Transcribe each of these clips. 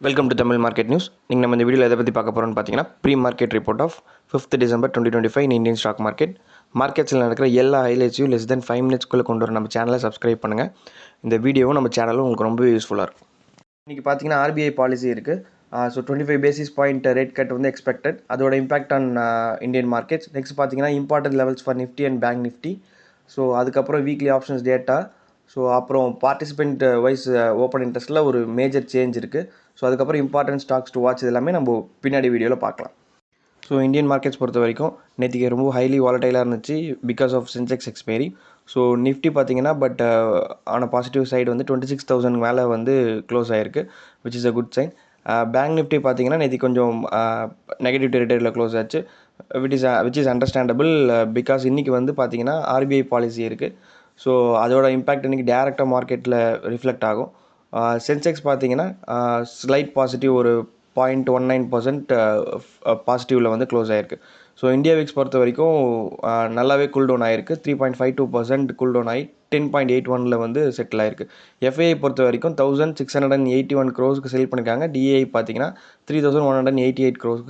Welcome to Tamil market news. நீங்கள் நம்ம இந்த வீடியோவில் எதை பற்றி பார்க்க போகிறோம்னு பார்த்தீங்கன்னா, pre market report of 5th December 2025 in Indian stock market. மார்க்கெட்ஸில் நடக்கிற எல்லா ஹைலைட்ஸையும் லெஸ் தென் 5 மினிட்ஸ்க்குள்ளே கொண்டு வர நம்ம சேனலை சப்ஸ்கிரைப் பண்ணுங்கள். இந்த வீடியோவும் நம்ம சேனலும் உங்களுக்கு ரொம்ப யூஸ்ஃபுல்லாக இருக்கும். இன்றைக்கி பார்த்தீங்கன்னா ஆர்பிஐ பாலிசி இருக்குது. So 25 basis point rate cut வந்து எக்ஸ்பெக்டட். அதோட impact on Indian markets. Next பார்த்தீங்கன்னா important levels for Nifty and bank Nifty. So அதுக்கப்புறம் வீக்லி ஆப்ஷன்ஸ் டேட்டா. ஸோ அப்புறம் பார்ட்டிசிபெண்ட் வைஸ் ஓப்பன் இன்ட்ரெஸ்ட்டில் ஒரு மேஜர் சேஞ்ச் இருக்குது. ஸோ அதுக்கப்புறம் இம்பார்ட்டன்ட் ஸ்டாக்ஸ் டு வாட்ச் இது எல்லாமே நம்ம பின்னாடி வீடியோவில் பார்க்கலாம். ஸோ இந்தியன் மார்க்கெட்ஸ் பொறுத்த வரைக்கும் நேற்றுக்கு ரொம்ப ஹைலி வாலடைலாக இருந்துச்சு because of Sensex expiry. So Nifty பார்த்தீங்கன்னா ஆன பாசிட்டிவ் சைடு வந்து 26,000 மேலே வந்து க்ளோஸ் ஆகிருக்கு, which is a good sign. Bank Nifty பார்த்தீங்கன்னா நேற்று கொஞ்சம் நெகட்டிவ் டெரிட்டரியில் க்ளோஸ் ஆச்சு, விச் இஸ் அண்டர்ஸ்டாண்டபிள். பிகாஸ் இன்றைக்கி வந்து பார்த்தீங்கன்னா ஆர்பிஐ பாலிசி இருக்குது. ஸோ அதோட இம்பேக்ட் இன்றைக்கி டேரெக்டாக மார்க்கெட்டில் ரிஃப்ளெக்ட் ஆகும். சென்செக்ஸ் பார்த்தீங்கன்னா ஸ்லைட் பாசிட்டிவ் ஒரு 0.19% பாசிட்டிவில் வந்து க்ளோஸ் ஆகிருக்கு. ஸோ இந்தியா விக்ஸ் பொறுத்த வரைக்கும் நல்லாவே கூல் டவுன் ஆகிருக்கு. 3.52% கூல் டவுன் ஆகி 10.81 வந்து செட்டில் ஆகிருக்கு. எஃப்ஐஐ பொறுத்த வரைக்கும் 1681 crores செல் பண்ணியிருக்காங்க. டிஏஐ பார்த்தீங்கன்னா 3188 crores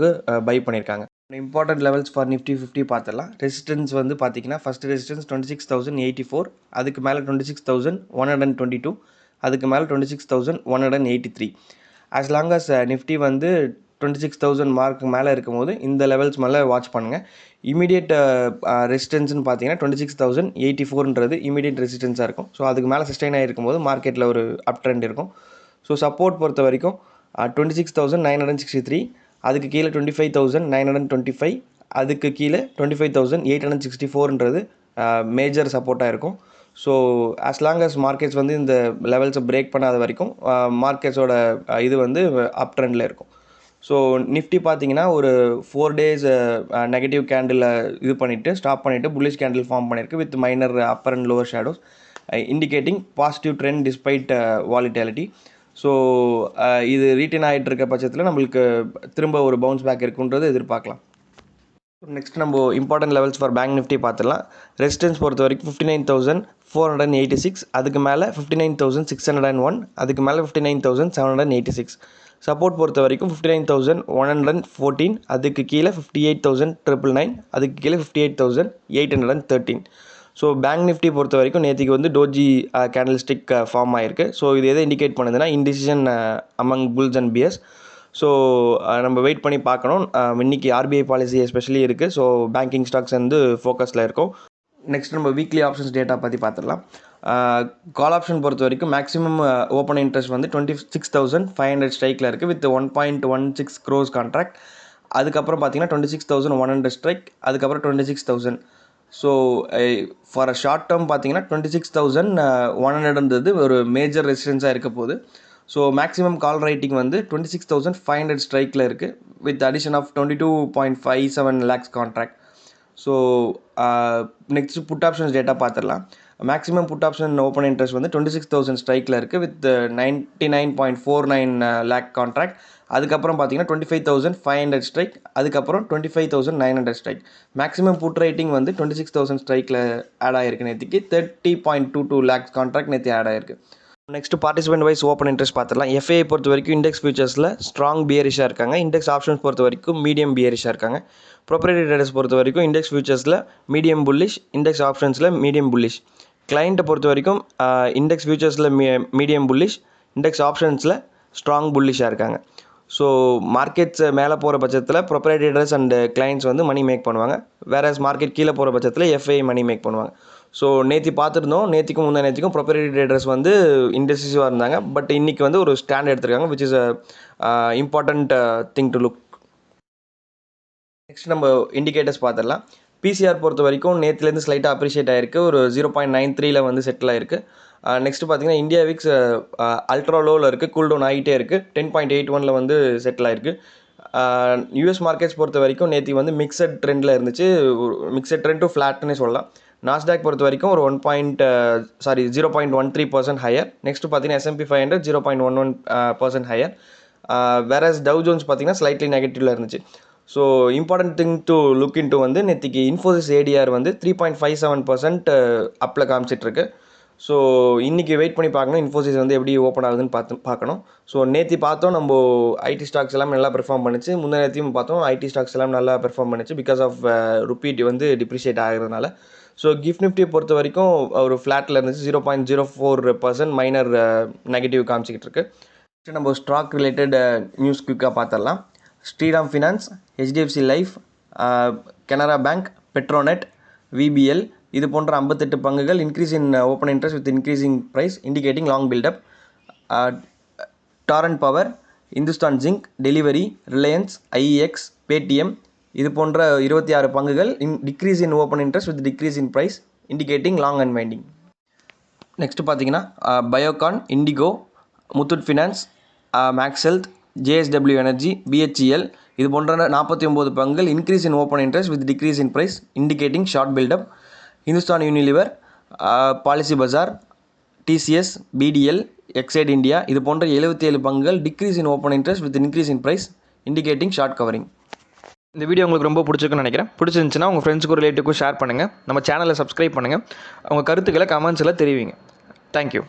பை பண்ணியிருக்காங்க. இம்பார்ட்டன்ட் லெவல்ஸ் ஃபார் நிஃப்டி 50 பார்த்துடலாம். ரெசிஸ்டன்ஸ் வந்து பார்த்தீங்கன்னா ஃபஸ்ட் ரெசிஸ்டன்ஸ் 26,084, அதுக்கு மேலே 26,122, அதுக்கு மேலே 26,183. ஆஸ் லாங் அஸ் நிஃப்டி வந்து 26,000 மார்க்கு மேலே இருக்கும்போது இந்த லெவல்ஸ் மேலே வாட்ச் பண்ணுங்கள். இமீடியட் ரெசிஸ்டன்ஸ்னு பார்த்தீங்கன்னா 26,084ன்றது இமீடியட் ரெசிஸ்டன்ஸாக இருக்கும். ஸோ அதுக்கு மேலே சஸ்டெயின் ஆகிருக்கும் போது மார்க்கெட்டில் ஒரு அப் ட்ரெண்ட் இருக்கும். ஸோ சப்போர்ட் பொறுத்த வரைக்கும் 26,963, அதுக்கு கீழே 25,925, அதுக்கு கீழே 25,864ன்றது மேஜர் சப்போர்ட்டாக இருக்கும். So as long as markets வந்து இந்த லெவல்ஸை பிரேக் பண்ணாத வரைக்கும் மார்க்கெட்ஸோட இது வந்து அப் ட்ரெண்டில் இருக்கும். ஸோ நிஃப்டி பார்த்தீங்கன்னா ஒரு 4 days நெகட்டிவ் கேண்டில் இது பண்ணிவிட்டு ஸ்டாப் பண்ணிவிட்டு புல்லிஷ் கேண்டில் ஃபார்ம் பண்ணியிருக்கு with minor upper and lower shadows indicating positive trend despite வாலிட்டாலிட்டி. So இது ரீட்டைன் ஆகிட்டு இருக்க பட்சத்தில் நம்மளுக்கு திரும்ப ஒரு பவுன்ஸ் பேக் இருக்குன்றது எதிர்பார்க்கலாம். நெக்ஸ்ட் நம்ம important levels for bank Nifty பார்த்துடலாம். ரெசிஸ்டன்ஸ் பொறுத்த வரைக்கும் 59,486, அதுக்கு மேலே 59,601, அதுக்கு மேலே 59,786. சப்போர்ட் பொறுத்த வரைக்கும் 59,114, அதுக்கு கீழே 58,999, அதுக்கு கீழே 58,813. ஸோ பேங்க் நிஃப்டி பொறுத்த வரைக்கும் நேற்றுக்கு வந்து டோஜி கேண்டில் ஸ்டிக் ஃபார்ம் ஆகிருக்கு. ஸோ இது எதை இண்டிகேட் பண்ணுதுன்னா indecision among bulls and bears. So நம்ம வெயிட் பண்ணி பார்க்கணும். இன்றைக்கி ஆர்பிஐ பாலிசி எஸ்பெஷலி இருக்குது. ஸோ பேங்கிங் ஸ்டாக்ஸ் வந்து ஃபோக்கஸில் இருக்கும். நெக்ஸ்ட் நம்ம வீக்லி ஆப்ஷன்ஸ் டேட்டா பற்றி பார்த்துடலாம். கால் ஆப்ஷன் பொறுத்த வரைக்கும் மேக்ஸிமம் ஓப்பன் இன்ட்ரெஸ்ட் வந்து 26,500 ஸ்ட்ரைக்கில் இருக்குது வித் 1.16 crores கான்ட்ராக்ட். அதுக்கப்புறம் பார்த்தீங்கன்னா 26,100 ஸ்ட்ரைக், அதுக்கப்புறம் 26,000. So for a short term பார்த்தீங்கன்னா 26,100ன்றது ஒரு மேஜர் ரெசிஸ்டன்ஸாக இருக்க போகுது. ஸோ மேக்ஸிமம் கால் ரைட்டிங் வந்து 26,500 ஸ்ட்ரைக்கில் இருக்குது with addition of 22.57 lakhs contract. So next put options data பார்த்துடலாம். Maximum put option open interest வந்து 26,000 ஸ்ட்ரைக்கில் இருக்குது வித் 99.49 lakh கான்ட்ராக்ட். அதுக்கப்புறம் பார்த்தீங்கன்னா 25,500 ஸ்ட்ரைக், அதுக்கப்புறம் 25,900 ஸ்ட்ரைக். மேக்ஸிமம் புட் ரேட்டிங் வந்து 26,000 ஸ்ட்ரைக்கில் ஆட் ஆகிருக்கு. நேற்றுக்கு 30.22 lakhs கான்ட்ராக்ட் நேற்று ஆட் ஆகிருக்கு. Next participant wise open interest பார்த்துடலாம். எஃப்ஐஐ பொறுத்த வரைக்கும் இண்டெக்ஸ் ஃபியூச்சர்ஸில் ஸ்ட்ராங் பியரிஷாக இருக்காங்க. இண்டெக்ஸ் ஆப்ஷன்ஸ் பொறுத்த வரைக்கும் மீடியம் பியரிஷாக இருக்காங்க. ப்ரொப்ரைட்டரி ட்ரேடர்ஸ் பொறுத்த வரைக்கும் இண்டெக்ஸ் ஃபியூச்சர்ஸில் மீடியம் புல்லிஷ், இண்டெக்ஸ் ஆப்ஷன்ஸில் மீடியம் புல்லிஷ். கிளைண்ட்டை பொறுத்த வரைக்கும் இண்டெக்ஸ் ஃபியூச்சர்ஸில் மீடியம் புல்லிஷ், இண்டெக்ஸ் ஆப்ஷன்ஸில் ஸ்ட்ராங் புல்லிஷாக இருக்காங்க. ஸோ மார்க்கெட்ஸ் மேலே போகிற பட்சத்தில் ப்ரொப்ரைட்டரி ட்ரேடர்ஸ் அண்ட் கிளைண்ட்ஸ் வந்து மணி மேக் பண்ணுவாங்க. வேறஸ் மார்க்கெட் கீழே போகிற பட்சத்தில் எஃப்ஐஐ மணி மேக் பண்ணுவாங்க. ஸோ நேற்று பார்த்துருந்தோம், நேற்றுக்கும் முந்தா நேற்றுக்கும் ப்ரொப்ரைட்டரி ட்ரேடர்ஸ் வந்து இன்டெசிசிவாக இருந்தாங்க. பட் இன்றைக்கி வந்து ஒரு ஸ்டாண்ட் எடுத்திருக்காங்க, which is a important thing to look. Next நம்ம இண்டிகேட்டர்ஸ் பார்த்துடலாம். பிசிஆர் பொறுத்த வரைக்கும் நேற்றுலேருந்து ஸ்லைட்டாக அப்ரிஷியேட் ஆகிருக்கு, ஒரு 0.93 வந்து செட்டில் ஆகிருக்கு. நெக்ஸ்ட் பார்த்தீங்கன்னா இந்தியா விக்ஸ் அல்ட்ரா லோவில் இருக்குது, கூல் டவுன் ஆகிட்டே இருக்குது, 10.81 வந்து செட்டில் ஆகிருக்கு. யூஎஸ் மார்க்கெட்ஸ் பொறுத்த வரைக்கும் நேற்று வந்து மிக்சட் ட்ரெண்டில் இருந்துச்சு, மிக்சட் ட்ரெண்ட் டு ஃப்ளாட்னே சொல்லலாம். நாஸ்டாக் பொறுத்த வரைக்கும் ஒரு 0.13% ஹையர். நெக்ஸ்ட் பார்த்தீங்கன்னா S&P 500 0.11% higher. Whereas tau Jones பார்த்தீங்கன்னா ஸ்லைட்லி நெகட்டிவில் இருந்துச்சு. So important thing to look into வந்து நேற்றுக்கு இன்ஃபோசிஸ் ஏடிஆர் வந்து 3.57% அப்பில் காமிச்சிட்ருக்கு. ஸோ இன்றைக்கி வெயிட் பண்ணி பார்க்கணும் இன்ஃபோசிஸ் வந்து எப்படி ஓப்பன் ஆகுதுன்னு பார்க்கணும். ஸோ நேற்று பார்த்தோம் நம்ம ஐடி ஸ்டாக்ஸ் எல்லாம் நல்லா பெர்ஃபார்ம் பண்ணிச்சு. நேற்றையும் பார்த்தோம் ஐடி ஸ்டாக்ஸ் எல்லாம் நல்லா பெர்ஃபார்ம் பண்ணிச்சு பிகாஸ் ஆஃப் ருப்பி வந்து டிப்ரிஷியேட் ஆகிறதுனால. ஸோ கிஃப்ட் நிஃப்டியை பொறுத்த வரைக்கும் ஒரு ஃப்ளாட்டில் இருந்துச்சு. 0.04% மைனர் நெகட்டிவ் காமிச்சிக்கிட்டு இருக்கு. நம்ம ஸ்டாக் ரிலேட்டட் நியூஸ் குயிக்காக பார்த்துடலாம். Shriram Finance, HDFC Life, Canara Bank, Petronet, VBL இது போன்ற 58 பங்குகள் increase in open interest with increasing price indicating long buildup. Torrent Power, Hindustan Zinc, Delhivery, Reliance, IEX, Paytm இது போன்ற 26 பங்குகள் decrease in open interest with decrease in price indicating long and winding. Next பார்த்தீங்கன்னா Biocon, IndiGo, Muthoot Finance, Max Health, JSW Energy, BHEL இது போன்ற 49 பங்குகள் increase in open interest with decrease in price indicating short buildup. Hindustan Unilever, Policybazaar, TCS, BDL, Exide India இது போன்ற 77 பங்குகள் decrease in open interest with increase in price indicating short covering. இந்த video உங்களுக்கு ரொம்ப பிடிச்சிருக்குன்னு நினைக்கிறேன். பிடிச்சிருந்துச்சுன்னா உங்கள் ஃப்ரெண்ட்ஸுக்கும் ரிலேட்டிவ்க்கும் ஷேர் பண்ணுங்கள். நம்ம சேனலை சப்ஸ்கிரைப் பண்ணுங்கள். அவங்க கருத்துக்களை கமெண்ட்ஸில் தெரிவிங்க. தேங்க்யூ.